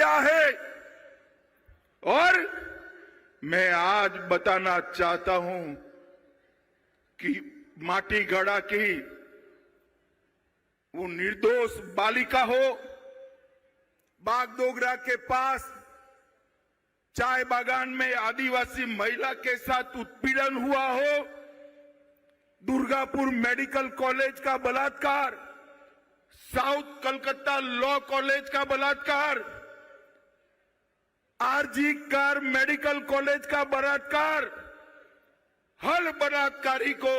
किया है। और मैं आज बताना चाहता हूं कि माटी गड़ा की वो निर्दोष बालिका हो, बागडोगरा के पास चाय बागान में आदिवासी महिला के साथ उत्पीड़न हुआ हो, दुर्गापुर मेडिकल कॉलेज का बलात्कार, साउथ कलकत्ता लॉ कॉलेज का बलात्कार, आरजी कार मेडिकल कॉलेज का बलात्कार, हर बलात्कारी को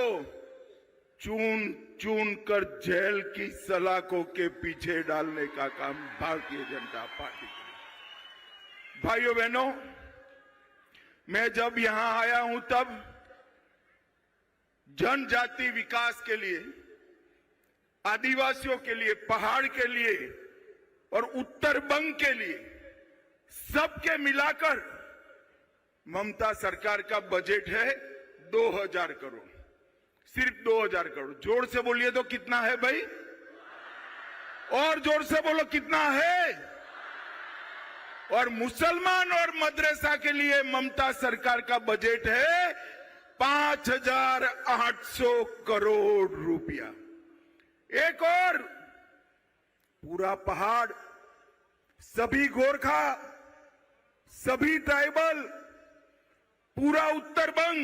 चून चून कर जेल की सलाखों के पीछे डालने का काम भारतीय जनता पार्टी करेगी। भाइयों बहनों, मैं जब यहां आया हूं तब जनजाति विकास के लिए, आदिवासियों के लिए, पहाड़ के लिए और उत्तर बंग के लिए सबके मिलाकर ममता सरकार का बजट है 2000 करोड़, सिर्फ 2000 करोड़। जोर से बोलिए तो कितना है भाई? और जोर से बोलो कितना है? और मुसलमान और मदरसा के लिए ममता सरकार का बजट है 5800 करोड़ रुपया। एक और पूरा पहाड़, सभी गोरखा, सभी ट्राइबल, पूरा उत्तर बंग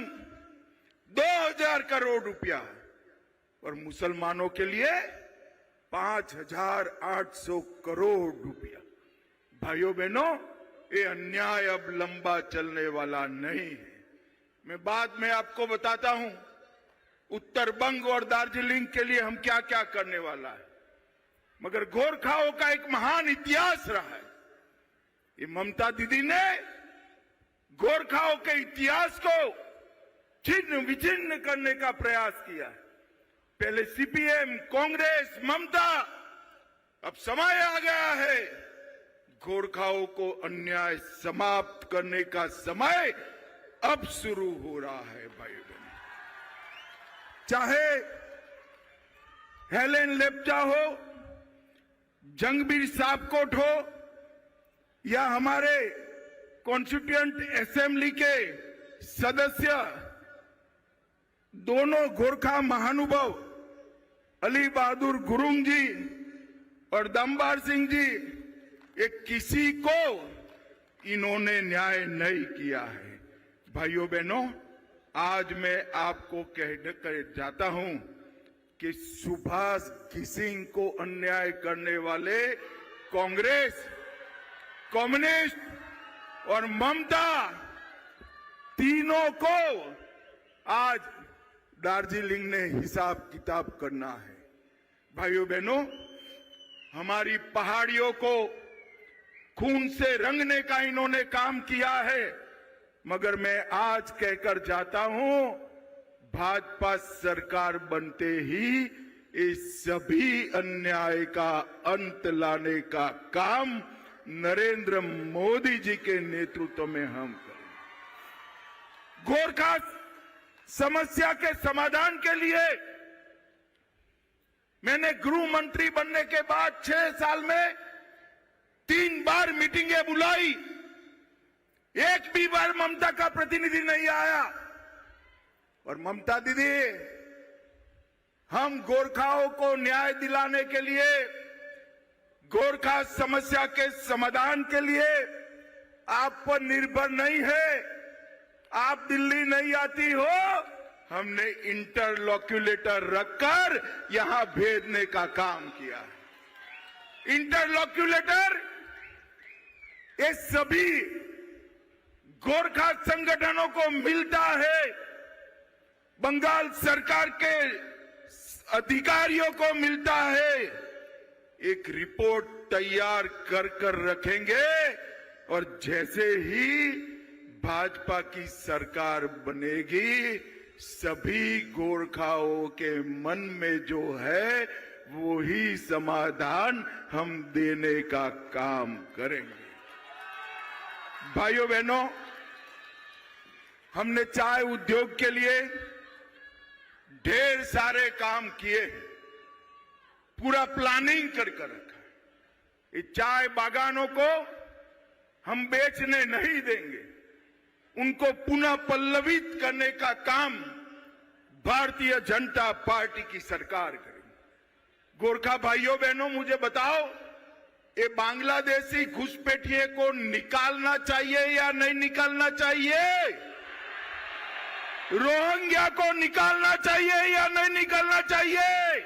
2000 करोड़ रुपया। और मुसलमानों के लिए 5800 करोड़ रुपया। भाइयों बहनों, ये अन्याय अब लंबा चलने वाला नहीं है। मैं बाद में आपको बताता हूं उत्तर बंग और दार्जिलिंग के लिए हम क्या क्या करने वाला है। मगर गोरखाओं का एक महान इतिहास रहा है। ये ममता दीदी ने गोरखाओं के इतिहास को छिन्न विच्छिन्न करने का प्रयास किया है। पहले सीपीएम, कांग्रेस, ममता, अब समय आ गया है गोरखाओं को अन्याय समाप्त करने का समय अब शुरू हो रहा है। भाई बहनों, चाहे हेलेन लेप्चा हो, जंगबीर साबकोट हो, या हमारे कॉन्स्टिट्यूएंट असेंबली के सदस्य, दोनों गोरखा महानुभाव अली बहादुर गुरुंग जी और दमबार सिंह जी, ये किसी को इन्होंने न्याय नहीं किया है। भाइयों बहनों, आज मैं आपको कह जाता हूं कि सुभाष घिसिंग को अन्याय करने वाले कांग्रेस, कम्युनिस्ट और ममता, तीनों को आज दार्जिलिंग ने हिसाब किताब करना है। भाइयों बहनों, हमारी पहाड़ियों को खून से रंगने का इन्होंने काम किया है। मगर मैं आज कहकर जाता हूं, भाजपा सरकार बनते ही इस सभी अन्याय का अंत लाने का काम नरेंद्र मोदी जी के नेतृत्व में हम करेंगे। गोरखा समस्या के समाधान के लिए मैंने गृह मंत्री बनने के बाद 6 साल में 3 बार मीटिंगें बुलाई। एक भी बार ममता का प्रतिनिधि नहीं आया। और ममता दीदी, हम गोरखाओं को न्याय दिलाने के लिए, गोरखा समस्या के समाधान के लिए आप पर निर्भर नहीं है। आप दिल्ली नहीं आती हो, हमने इंटरलॉक्यूलेटर रखकर यहां भेजने का काम किया है। इंटरलॉक्यूलेटर ये सभी गोरखा संगठनों को मिलता है, बंगाल सरकार के अधिकारियों को मिलता है। एक रिपोर्ट तैयार कर रखेंगे और जैसे ही भाजपा की सरकार बनेगी, सभी गोरखाओं के मन में जो है वो ही समाधान हम देने का काम करेंगे। भाइयों बहनों, हमने चाय उद्योग के लिए ढेर सारे काम किए, पूरा प्लानिंग कर रखा है। इस चाय बागानों को हम बेचने नहीं देंगे। उनको पुनः पल्लवित करने का काम भारतीय जनता पार्टी की सरकार करेगी। गोरखा भाइयों बहनों, मुझे बताओ, ये बांग्लादेशी घुसपैठिए को निकालना चाहिए या नहीं निकालना चाहिए? रोहिंग्या को निकालना चाहिए या नहीं निकालना चाहिए?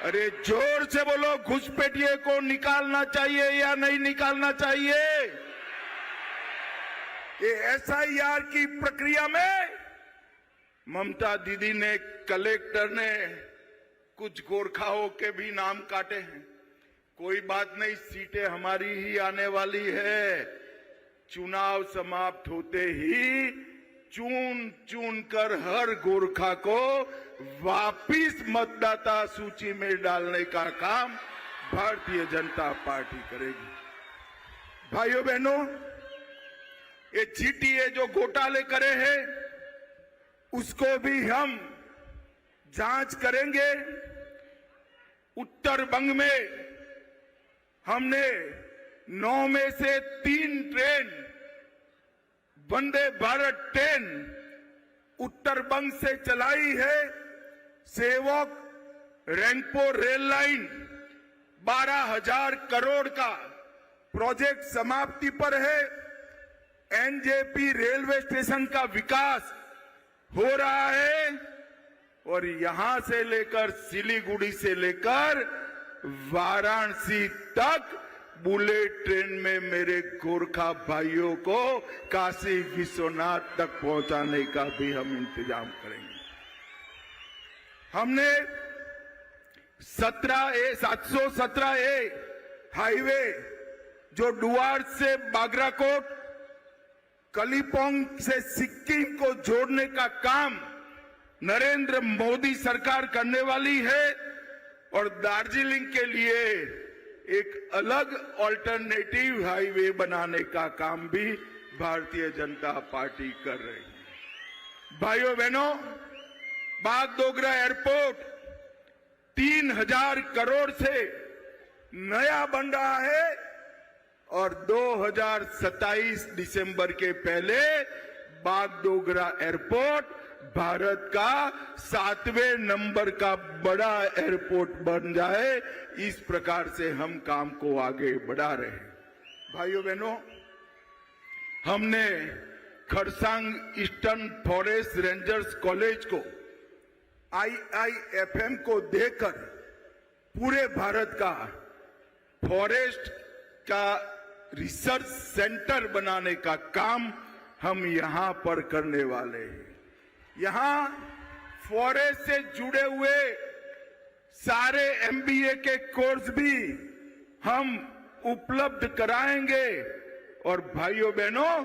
अरे जोर से बोलो, घुसपैठिए को निकालना चाहिए या नहीं निकालना चाहिए? ये एसआईआर की प्रक्रिया में ममता दीदी ने, कलेक्टर ने कुछ गोरखाओं के भी नाम काटे हैं। कोई बात नहीं, सीटें हमारी ही आने वाली है। चुनाव समाप्त होते ही चुन चुन कर हर गोरखा को वापिस मतदाता सूची में डालने का काम भारतीय जनता पार्टी करेगी। भाइयों बहनों, ये जीटीए जो घोटाले करे हैं उसको भी हम जांच करेंगे। उत्तर बंग में हमने 9 में से 3 ट्रेन वंदे भारत ट्रेन उत्तर बंग से चलाई है। सेवक रैंगपो रेल लाइन 12,000 करोड़ का प्रोजेक्ट समाप्ति पर है। एनजेपी रेलवे स्टेशन का विकास हो रहा है और यहां से लेकर सिलीगुड़ी से लेकर वाराणसी तक बुलेट ट्रेन में मेरे गोरखा भाइयों को काशी विश्वनाथ तक पहुंचाने का भी हम इंतजाम करेंगे। हमने 717A हाईवे जो डुआर से बागराकोट, कलिम्पोंग से सिक्किम को जोड़ने का काम नरेंद्र मोदी सरकार करने वाली है और दार्जिलिंग के लिए एक अलग ऑल्टरनेटिव हाईवे बनाने का काम भी भारतीय जनता पार्टी कर रही है। भाइयों बहनों, बागडोगरा एयरपोर्ट 3,000 करोड़ से नया बन रहा है और 2027 दिसंबर के पहले बागडोगरा एयरपोर्ट भारत का 7वें नंबर का बड़ा एयरपोर्ट बन जाए, इस प्रकार से हम काम को आगे बढ़ा रहे हैं। भाइयों बहनों, हमने Kharsang eastern forest rangers college को IIFM को देकर पूरे भारत का फॉरेस्ट का रिसर्च सेंटर बनाने का काम हम यहां पर करने वाले हैं। यहां फॉरेस्ट से जुड़े हुए सारे MBA के कोर्स भी हम उपलब्ध कराएंगे। और भाइयों बहनों,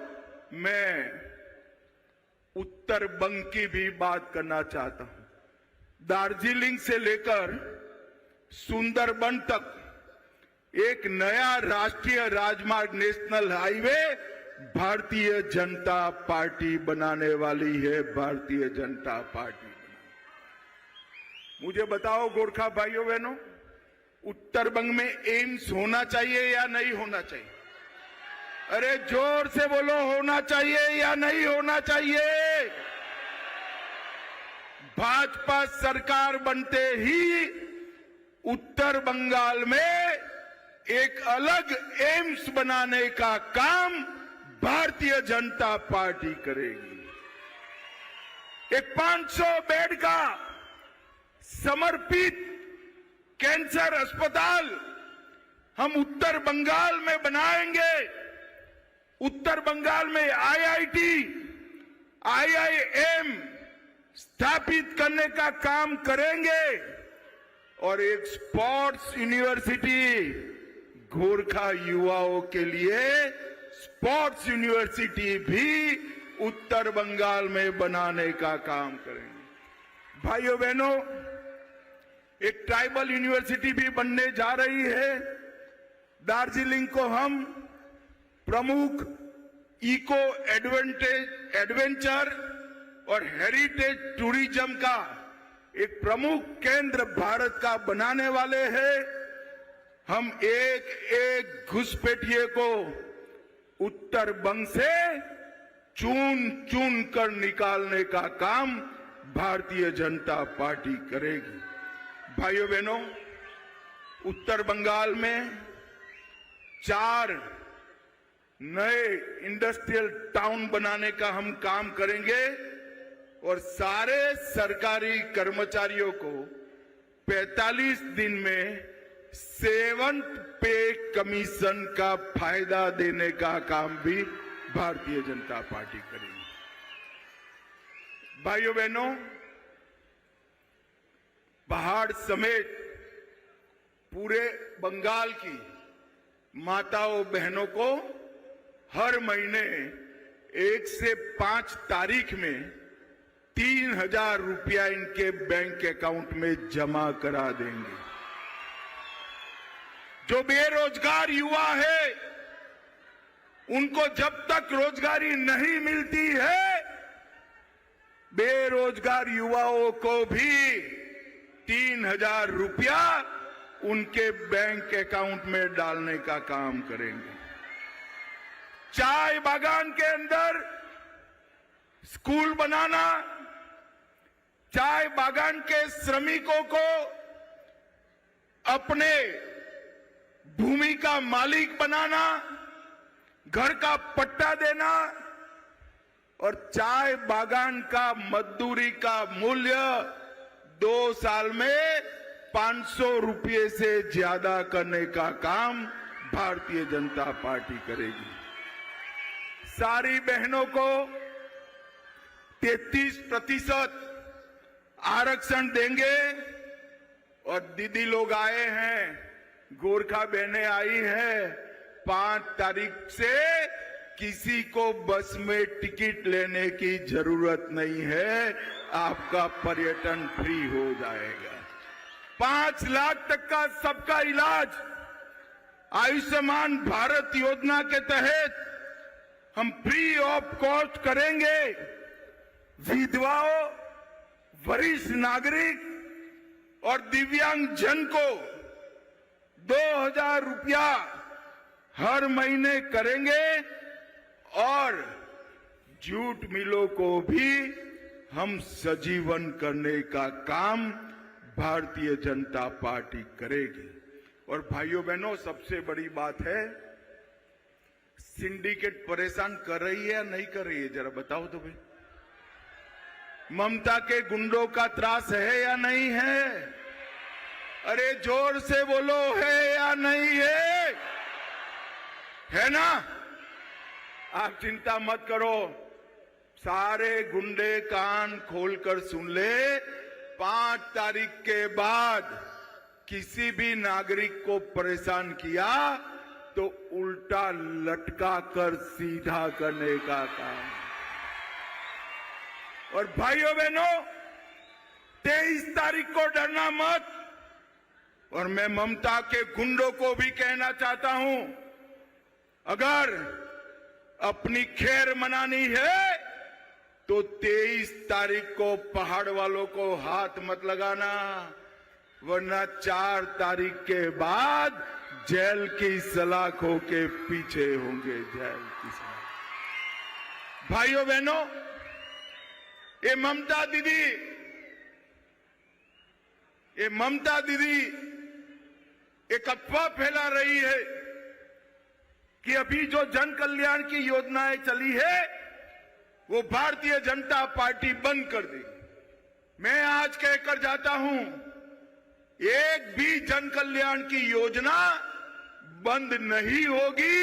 मैं उत्तर बंग की भी बात करना चाहता हूं। दार्जिलिंग से लेकर सुंदरबन तक एक नया राष्ट्रीय राजमार्ग, national highway Bharatiya Janata party बनाने वाली है। भारतीय जनता पार्टी मुझे बताओ गोरखा भाइयों बहनों, उत्तर बंग में एम्स होना चाहिए या नहीं होना चाहिए? अरे जोर से बोलो, होना चाहिए या नहीं होना चाहिए? भाजपा सरकार बनते ही उत्तर बंगाल में एक अलग एम्स बनाने का काम भारतीय जनता पार्टी करेगी। एक 500 बेड का समर्पित कैंसर अस्पताल हम उत्तर बंगाल में बनाएंगे। उत्तर बंगाल में IIT, IIM स्थापित करने का काम करेंगे और एक स्पोर्ट्स यूनिवर्सिटी, गोरखा युवाओं के लिए स्पोर्ट्स यूनिवर्सिटी भी उत्तर बंगाल में बनाने का काम करेंगे। भाइयों बहनों, एक ट्राइबल यूनिवर्सिटी भी बनने जा रही है। दार्जिलिंग को हम प्रमुख इको एडवेंचर और हेरिटेज टूरिज्म का एक प्रमुख केंद्र भारत का बनाने वाले हैं। हम एक एक घुसपैठिए को उत्तर बंग से चुन चुन कर निकालने का काम भारतीय जनता पार्टी करेगी। भाइयों बहनों, उत्तर बंगाल में 4 नए इंडस्ट्रियल टाउन बनाने का हम काम करेंगे और सारे सरकारी कर्मचारियों को 45 दिन में 7th पे कमीशन का फायदा देने का काम भी भारतीय जनता पार्टी करेगी। भाइयों बहनों, पहाड़ समेत पूरे बंगाल की माताओं बहनों को हर महीने 1 से 5 तारीख में 3,000 रुपया इनके बैंक अकाउंट में जमा करा देंगे। जो बेरोजगार युवा है, उनको जब तक रोजगारी नहीं मिलती है, बेरोजगार युवाओं को भी 3,000 रुपया उनके बैंक अकाउंट में डालने का काम करेंगे। चाय बागान के अंदर स्कूल बनाना, चाय बागान के श्रमिकों को अपने भूमि का मालिक बनाना, घर का पट्टा देना और चाय बागान का मजदूरी का मूल्य 2 साल में 500 रुपये से ज्यादा करने का काम भारतीय जनता पार्टी करेगी। सारी बहनों को 33% आरक्षण देंगे और दीदी लोग आए हैं, गोरखा बहनें आई हैं, 5 तारीख से किसी को बस में टिकट लेने की जरूरत नहीं है, आपका पर्यटन फ्री हो जाएगा। 5 लाख तक का सबका इलाज आयुष्मान भारत योजना के तहत हम फ्री ऑफ कॉस्ट करेंगे। विधवाओं, वरिष्ठ नागरिक और दिव्यांग जन को 2,000 रुपया हर महीने करेंगे और जूट मिलों को भी हम सजीवन करने का काम भारतीय जनता पार्टी करेगी। और भाइयों बहनों, सबसे बड़ी बात है, सिंडिकेट परेशान कर रही है या नहीं कर रही है, जरा बताओ तो भाई। ममता के गुंडों का त्रास है या नहीं है? अरे जोर से बोलो, है या नहीं है? है ना? आप चिंता मत करो, सारे गुंडे कान खोलकर सुन ले। 5 तारीख के बाद किसी भी नागरिक को परेशान किया तो उल्टा लटका कर सीधा करने का काम। और भाइयों बहनों, 23 तारीख को डरना मत। और मैं ममता के गुंडों को भी कहना चाहता हूं, अगर अपनी खैर मनानी है तो 23 तारीख को पहाड़ वालों को हाथ मत लगाना, वरना 4 तारीख के बाद जेल की सलाखों के पीछे होंगे, जेल की सलाख। भाइयों बहनों, ये ममता दीदी एक अफवाह फैला रही है कि अभी जो जन कल्याण की योजनाएं चली है वो भारतीय जनता पार्टी बंद कर दी। मैं आज कहकर जाता हूं, एक भी जन कल्याण की योजना बंद नहीं होगी।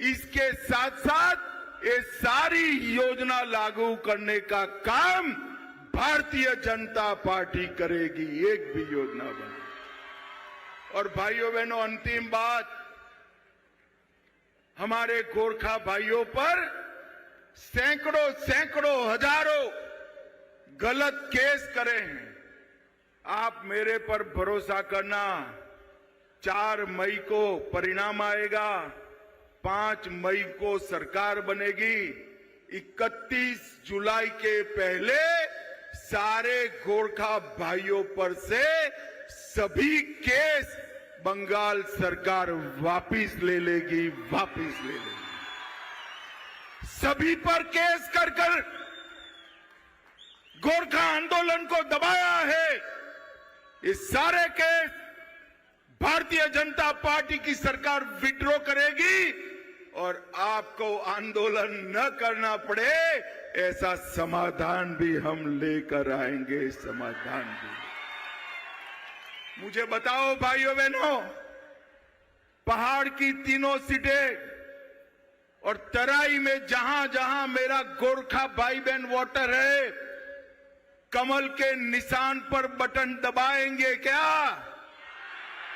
इसके साथ साथ ये सारी योजना लागू करने का काम भारतीय जनता पार्टी करेगी, एक भी योजना बंद। और भाइयों बहनों, अंतिम बात, हमारे गोरखा भाइयों पर सैकड़ों हजारों गलत केस करे हैं। आप मेरे पर भरोसा करना, 4 मई को परिणाम आएगा, 5 मई को सरकार बनेगी, 31 जुलाई के पहले सारे गोरखा भाइयों पर से सभी केस बंगाल सरकार वापिस ले लेगी, वापिस ले लेगी। सभी पर केस कर कर गोरखा आंदोलन को दबाया है। इस सारे केस भारतीय जनता पार्टी की सरकार विड्रॉ करेगी और आपको आंदोलन न करना पड़े ऐसा समाधान भी हम लेकर आएंगे। समाधान भी। मुझे बताओ भाइयों बहनों, पहाड़ की तीनों सीटें और तराई में जहां जहां मेरा गोरखा भाई बहन वोटर है, कमल के निशान पर बटन दबाएंगे क्या?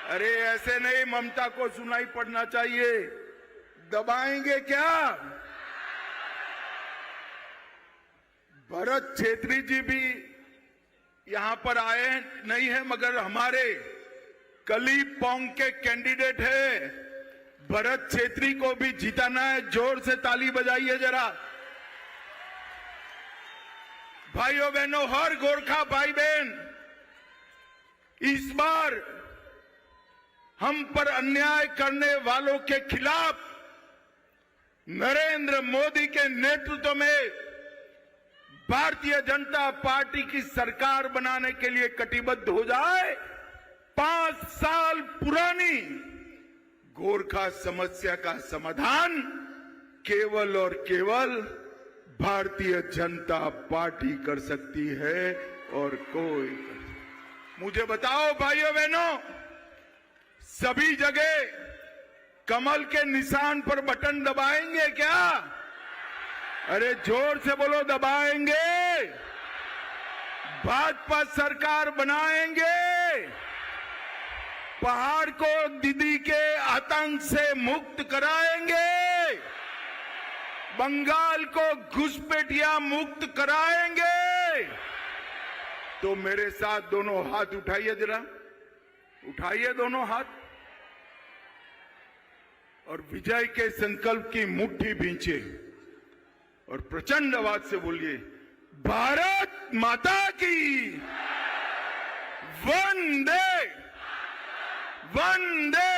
अरे ऐसे नहीं, ममता को सुनाई पड़ना चाहिए। दबाएंगे क्या? भरत छेत्री जी भी यहां पर आए नहीं है, मगर हमारे कली पोंग के कैंडिडेट है। भरत छेत्री को भी जिताना है। जोर से ताली बजाइए जरा। भाइयों बहनों, हर गोरखा भाई बहन इस बार हम पर अन्याय करने वालों के खिलाफ नरेंद्र मोदी के नेतृत्व में भारतीय जनता पार्टी की सरकार बनाने के लिए कटिबद्ध हो जाए। 5 साल पुरानी गोरखा समस्या का समाधान केवल और केवल भारतीय जनता पार्टी कर सकती है और कोई कर। मुझे बताओ भाइयों बहनों, सभी जगह कमल के निशान पर बटन दबाएंगे क्या? अरे जोर से बोलो, दबाएंगे। भाजपा सरकार बनाएंगे। पहाड़ को दीदी के आतंक से मुक्त कराएंगे। बंगाल को घुसपैठिया मुक्त कराएंगे। तो मेरे साथ दोनों हाथ उठाइए जरा, उठाइए दोनों हाथ और विजय के संकल्प की मुट्ठी भींचे और प्रचंड आवाज से बोलिए, भारत माता की वंदे वंदे।